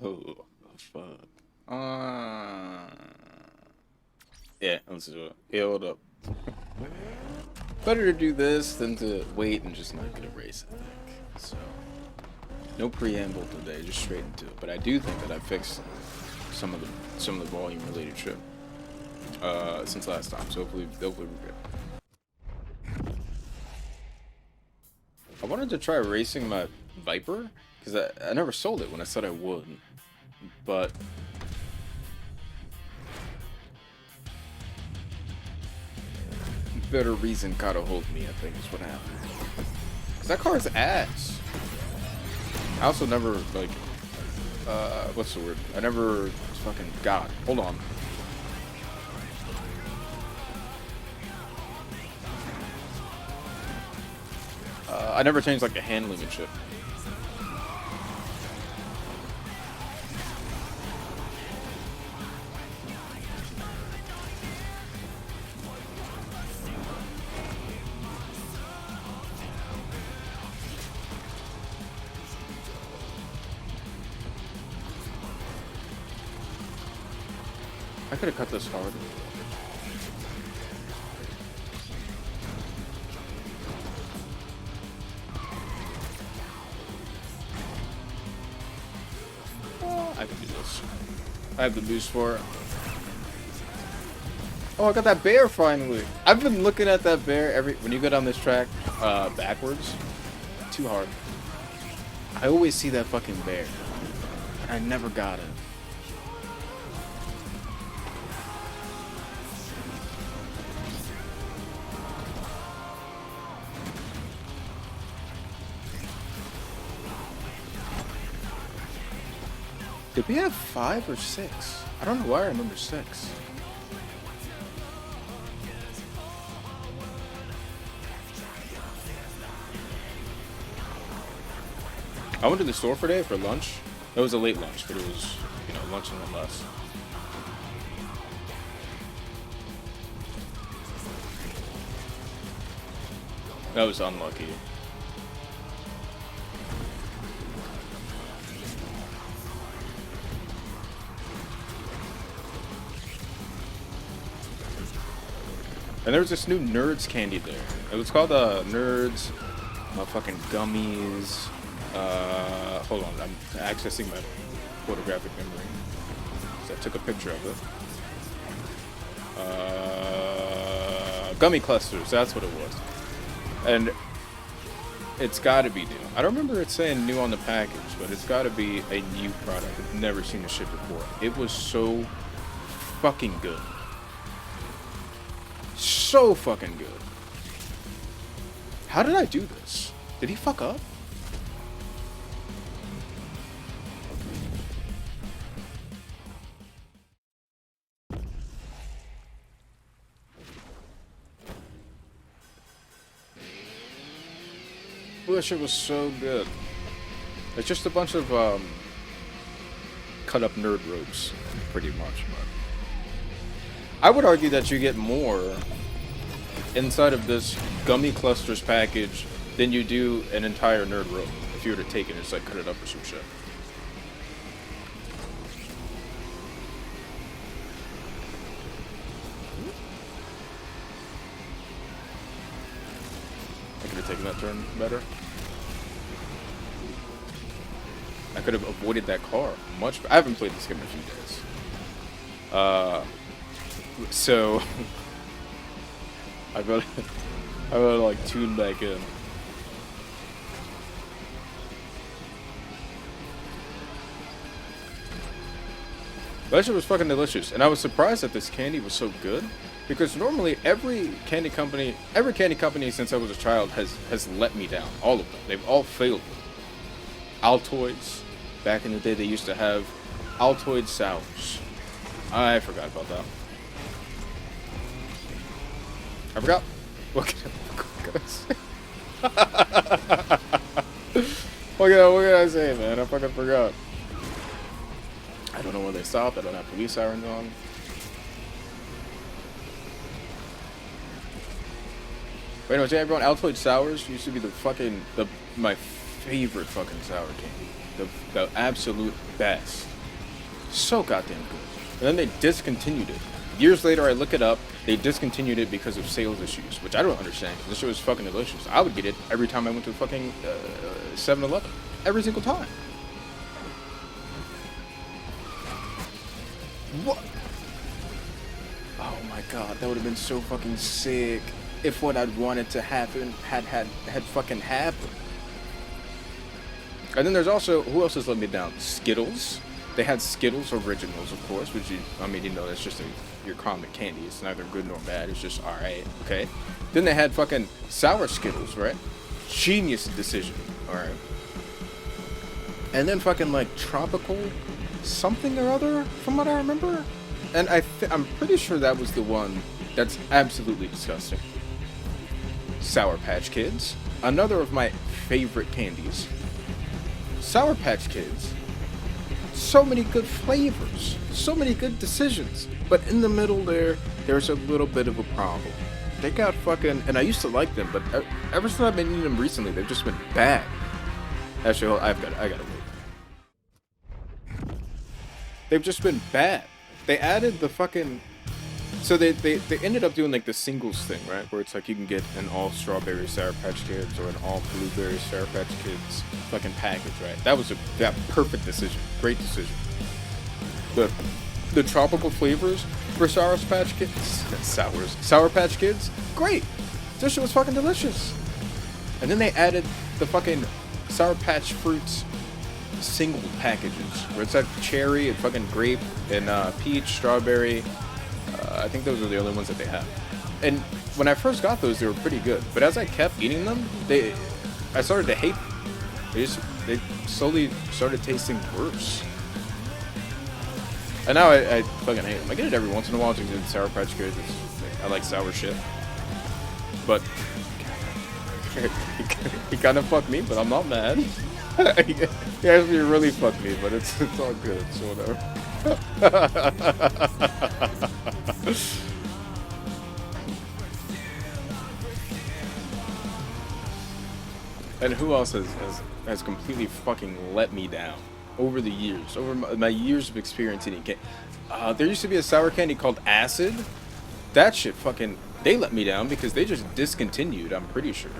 Oh, fuck. Uh, yeah, let's do it. Yeah, hold up. Better to do this than to wait and just not get a race, I think. So, no preamble today, just straight into it. But I do think that I fixed some of the volume related shit since last time. So hopefully we're good. I wanted to try racing my Viper because I never sold it when I said I would, but better reason gotta hold me, I think is what happened. Cause that car's ass. I also never like what's the word? I never fucking God. Hold on. I never changed like the handling and shit. I could have cut this hard. I can do this. I have the boost for it. Oh, I got that bear finally. I've been looking at that bear when you go down this track backwards. Too hard. I always see that fucking bear. And I never got it. Did we have 5 or 6? I don't know why I remember 6. I went to the store for today for lunch. It was a late lunch, but it was, lunch nonetheless. That was unlucky. And there was this new Nerds candy there. It was called Nerds, fucking gummies. Hold on, I'm accessing my photographic memory. So I took a picture of it. Gummy clusters, that's what it was. And it's gotta be new. I don't remember it saying new on the package, but it's gotta be a new product. I've never seen this shit before. It was so fucking good. So fucking good. How did I do this? Did he fuck up? Oh, that shit was so good. It's just a bunch of cut up nerd ropes, pretty much. But I would argue that you get more inside of this gummy clusters package than you do an entire nerd rope if you were to take it and just like cut it up or some shit. I could have taken that turn better. I could have avoided that car much. I haven't played this game in a few days. So I better like tune back in. That shit was fucking delicious, and I was surprised that this candy was so good, because normally every candy company since I was a child has let me down. All of them, they've all failed me. Altoids, back in the day they used to have Altoid sours. I forgot about that. I forgot. What can I say, man? I fucking forgot. I don't know where they stopped. I don't have police sirens on. Wait, no, everyone, Altoid Sours used to be my favorite fucking sour candy. The absolute best. So goddamn good. And then they discontinued it. Years later, I look it up. They discontinued it because of sales issues, which I don't understand. This shit was fucking delicious. I would get it every time I went to fucking 7-Eleven. Every single time. What? Oh my god, that would have been so fucking sick if what I'd wanted to happen had fucking happened. And then there's also, who else has let me down? Skittles. They had Skittles Originals, of course, which that's just your common candy. It's neither good nor bad. It's just alright, okay? Then they had fucking sour Skittles, right? Genius decision, alright? And then fucking like tropical something or other, from what I remember. And I'm pretty sure that was the one that's absolutely disgusting. Sour Patch Kids, another of my favorite candies. Sour Patch Kids. So many good flavors, so many good decisions, but in the middle there's a little bit of a problem. They got fucking, and I used to like them, but ever since I've been eating them recently, they've just been bad. Actually, I gotta wait. They've just been bad. They added the fucking, so they ended up doing like the singles thing, right? Where it's like you can get an all strawberry Sour Patch Kids or an all blueberry Sour Patch Kids fucking package, right? That was that perfect decision. Great decision. The tropical flavors for Sour Patch Kids, Sour Patch Kids, great. This shit was fucking delicious. And then they added the fucking Sour Patch Fruits single packages, where it's like cherry and fucking grape and peach, strawberry. I think those are the only ones that they have. And when I first got those, they were pretty good. But as I kept eating them, I started to hate them. They slowly started tasting worse. And now I fucking hate them. I get it every once in a while to get Sour Patch Kids. I like sour shit. But he kind of fucked me, but I'm not mad. He actually really fucked me, but it's all good, so whatever. And who else has completely fucking let me down over the years, over my years of experience eating candy? There used to be a sour candy called Acid. That shit fucking, they let me down because they just discontinued, I'm pretty sure.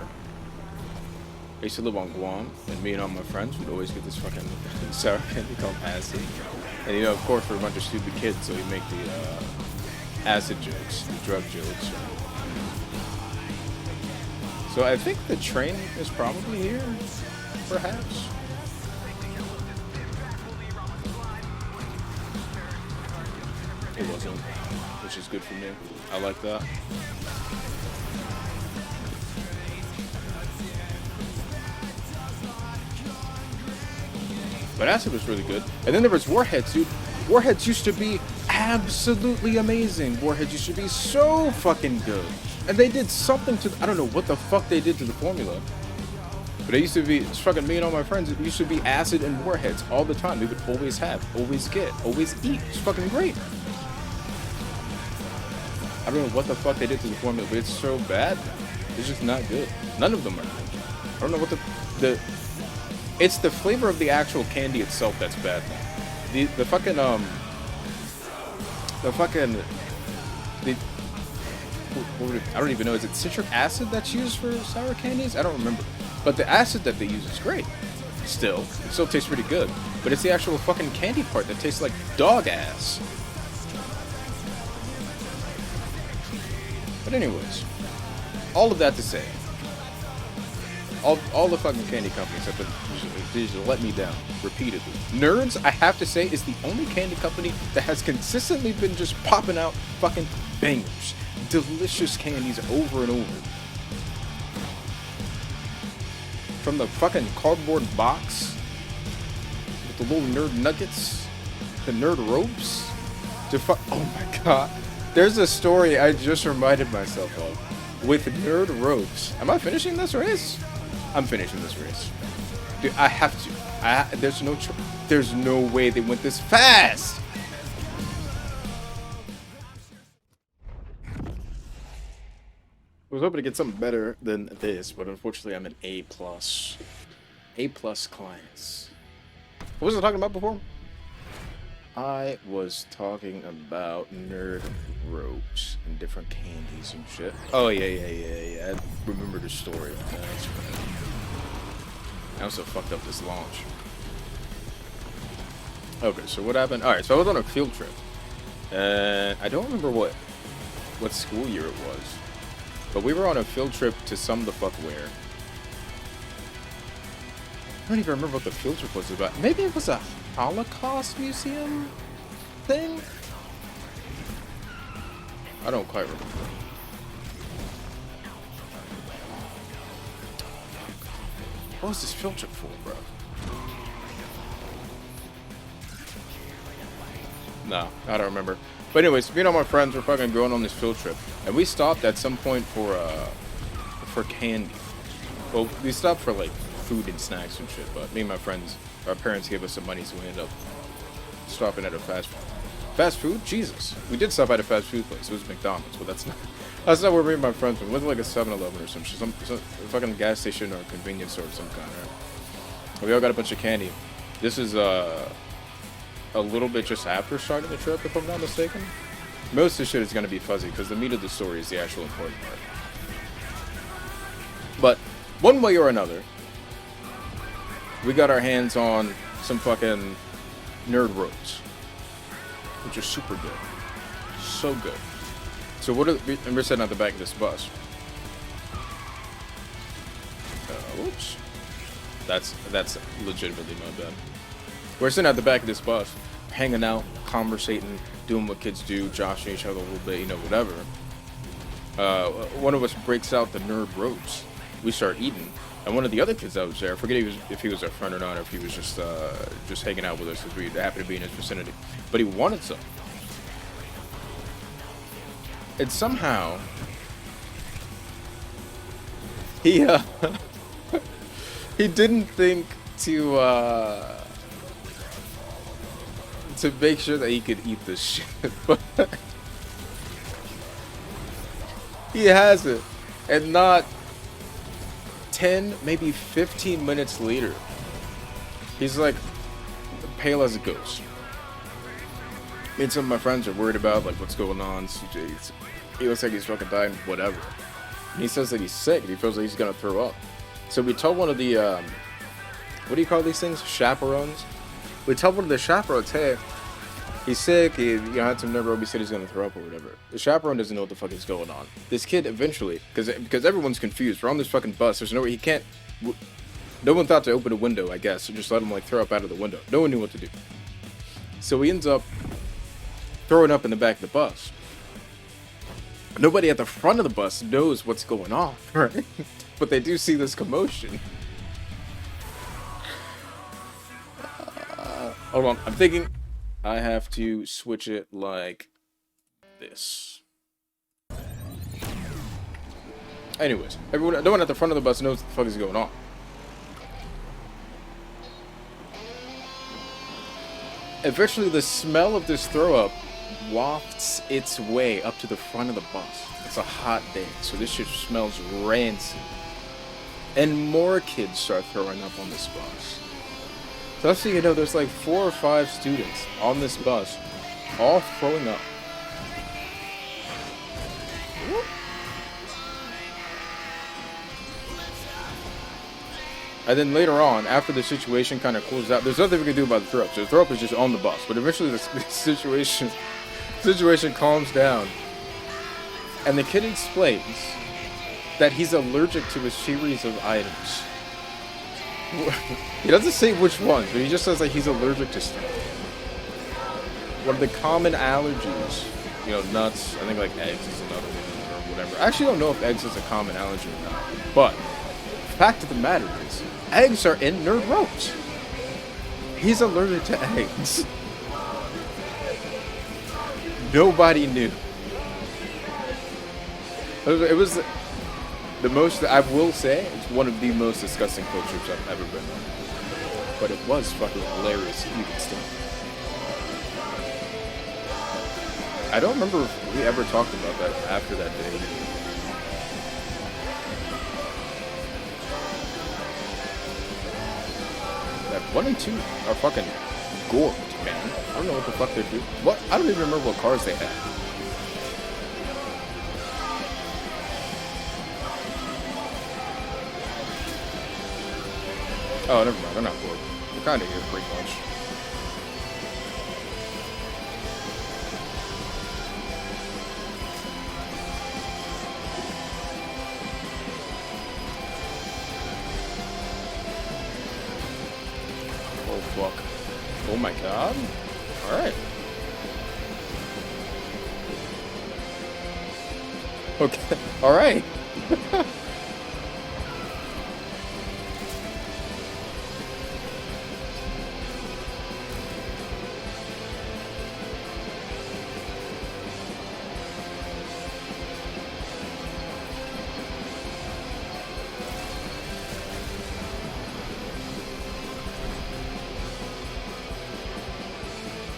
I used to live on Guam, and me and all my friends would always get this fucking sour candy called Acid. And of course, we're a bunch of stupid kids, so we make the acid jokes, the drug jokes. So I think the train is probably here, perhaps. It wasn't, which is good for me. I like that. But Acid was really good. And then there was Warheads, dude. Warheads used to be absolutely amazing. Warheads used to be so fucking good. And they did something to, I don't know what the fuck they did to the formula. But it used to be, it's fucking me and all my friends, it used to be Acid and Warheads all the time. We would always have, always get, always eat. It's fucking great. I don't know what the fuck they did to the formula, but it's so bad. It's just not good. None of them are good. I don't know what it's the flavor of the actual candy itself that's bad now. The fucking I don't even know, is it citric acid that's used for sour candies? I don't remember. But the acid that they use is great. It still tastes pretty good. But it's the actual fucking candy part that tastes like dog ass. But anyways, all of that to say, all the fucking candy companies have been just let me down repeatedly. Nerds, I have to say, is the only candy company that has consistently been just popping out fucking bangers, delicious candies over and over. From the fucking cardboard box with the little nerd nuggets, the nerd ropes, to oh my god. There's a story I just reminded myself of with nerd ropes. Am I finishing this race? I'm finishing this race. Dude, I have to. There's no way they went this fast. I was hoping to get something better than this, but unfortunately I'm an A+. A+ clients. What was I talking about before? I was talking about nerd ropes and different candies and shit. Oh, yeah. I remember the story. That's right. I also fucked up this launch. Okay, so what happened? Alright, so I was on a field trip. And I don't remember what school year it was. But we were on a field trip to some the fuck where. I don't even remember what the field trip was about. Maybe it was a Holocaust museum thing? I don't quite remember. What was this field trip for, bro? No, I don't remember. But anyways, me and all my friends were fucking going on this field trip, and we stopped at some point for candy. Well, we stopped for like food and snacks and shit. But me and my friends, our parents gave us some money, so we ended up stopping at a fast food. Jesus, we did stop at a fast food place. It was McDonald's, but that's not where me and my friends went. It wasn't like a 7-Eleven or some shit, some fucking gas station or a convenience store of some kind, right? We all got a bunch of candy. This is a little bit just after starting the trip, if I'm not mistaken. Most of the shit is going to be fuzzy, because the meat of the story is the actual important part. But, one way or another, we got our hands on some fucking nerd ropes, which are super good. So good. So and we're sitting at the back of this bus. Oops. That's legitimately my bad. We're sitting at the back of this bus, hanging out, conversating, doing what kids do, joshing each other a little bit, whatever. One of us breaks out the nerd ropes. We start eating, and one of the other kids that was there, I forget if he was our friend or not, or if he was just hanging out with us because we happened to be in his vicinity, but he wanted some. And somehow he he didn't think to make sure that he could eat this shit, but he has it, and not 10, maybe 15 minutes later, he's like pale as a ghost. Me and some of my friends are worried about like what's going on. He looks like he's fucking dying, whatever. And he says that he's sick and he feels like he's gonna throw up. So we told one of the what do you call these things? Chaperones. We told one of the chaperones, hey, he's sick. He had some nerve. He said he's gonna throw up or whatever. The chaperone doesn't know what the fuck is going on. This kid eventually, because everyone's confused. We're on this fucking bus. There's nowhere he can't. No one thought to open a window, I guess, or just let him like throw up out of the window. No one knew what to do. So he ends up throwing up in the back of the bus. Nobody at the front of the bus knows what's going on, right? But they do see this commotion. Hold on, I'm thinking I have to switch it like this. Anyways, no one at the front of the bus knows what the fuck is going on. Eventually, the smell of this throw up wafts its way up to the front of the bus. It's a hot day, so this shit smells rancid. And more kids start throwing up on this bus. So that's so you know, there's like 4 or 5 students on this bus, all throwing up. And then later on, after the situation kind of cools out, there's nothing we can do about the throw up. So the throw up is just on the bus. But eventually the situation calms down. And the kid explains that he's allergic to a series of items. He doesn't say which ones, but he just says that he's allergic to stuff. One of the common allergies, nuts, I think like eggs is another one or whatever. I actually don't know if eggs is a common allergy or not. But the fact of the matter is, eggs are in nerd ropes. He's allergic to eggs. Nobody knew. It was the most, I will say, it's one of the most disgusting field trips I've ever been on. But it was fucking hilarious even still. I don't remember if we ever talked about that after that day. 1 and 2 are fucking gored, man. I don't know what the fuck they're doing. What? I don't even remember what cars they had. Oh, never mind. They're not gored. They're kind of here pretty much. Oh, fuck. Oh, my God. All right. Okay. All right.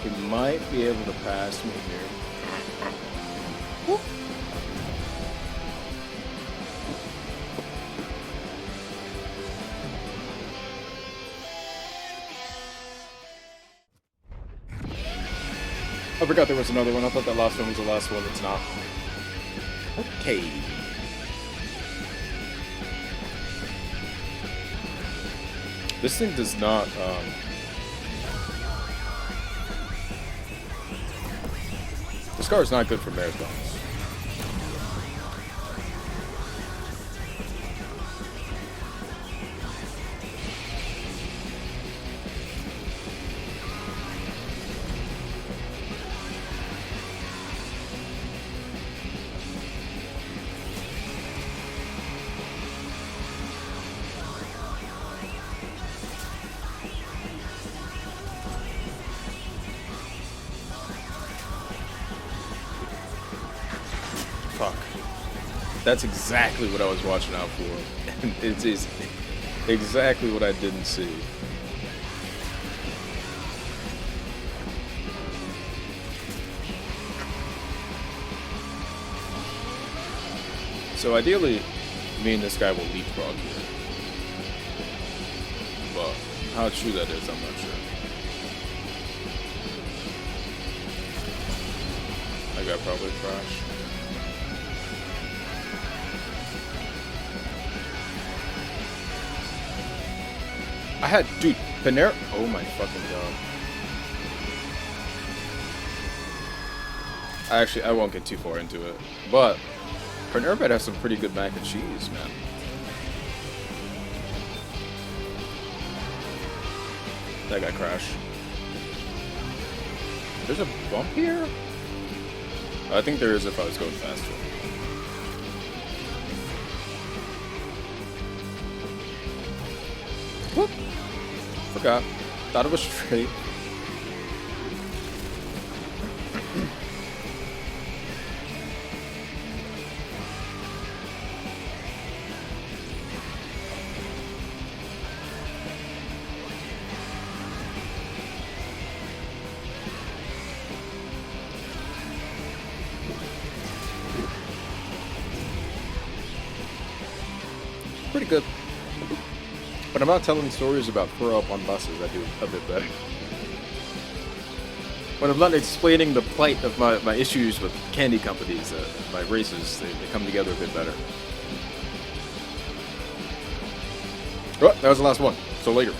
He might be able to pass me here. Whoop. I forgot there was another one. I thought that last one was the last one. It's not. Okay. This thing does not, this car is not good for marathons. Fuck. That's exactly what I was watching out for. And it is exactly what I didn't see. So ideally, me and this guy will leapfrog here. But how true that is, I'm not sure. I got probably crash. I had, dude, Panera. Oh my fucking god. I won't get too far into it, but Panera Bread has some pretty good mac and cheese, man. That guy crashed. There's a bump here? I think there is if I was going faster. Whoop. Forgot. Thought it was straight. Pretty good. When I'm not telling stories about throw up on buses, I do a bit better. When I'm not explaining the plight of my issues with candy companies, my races, they come together a bit better. Oh, that was the last one. So later.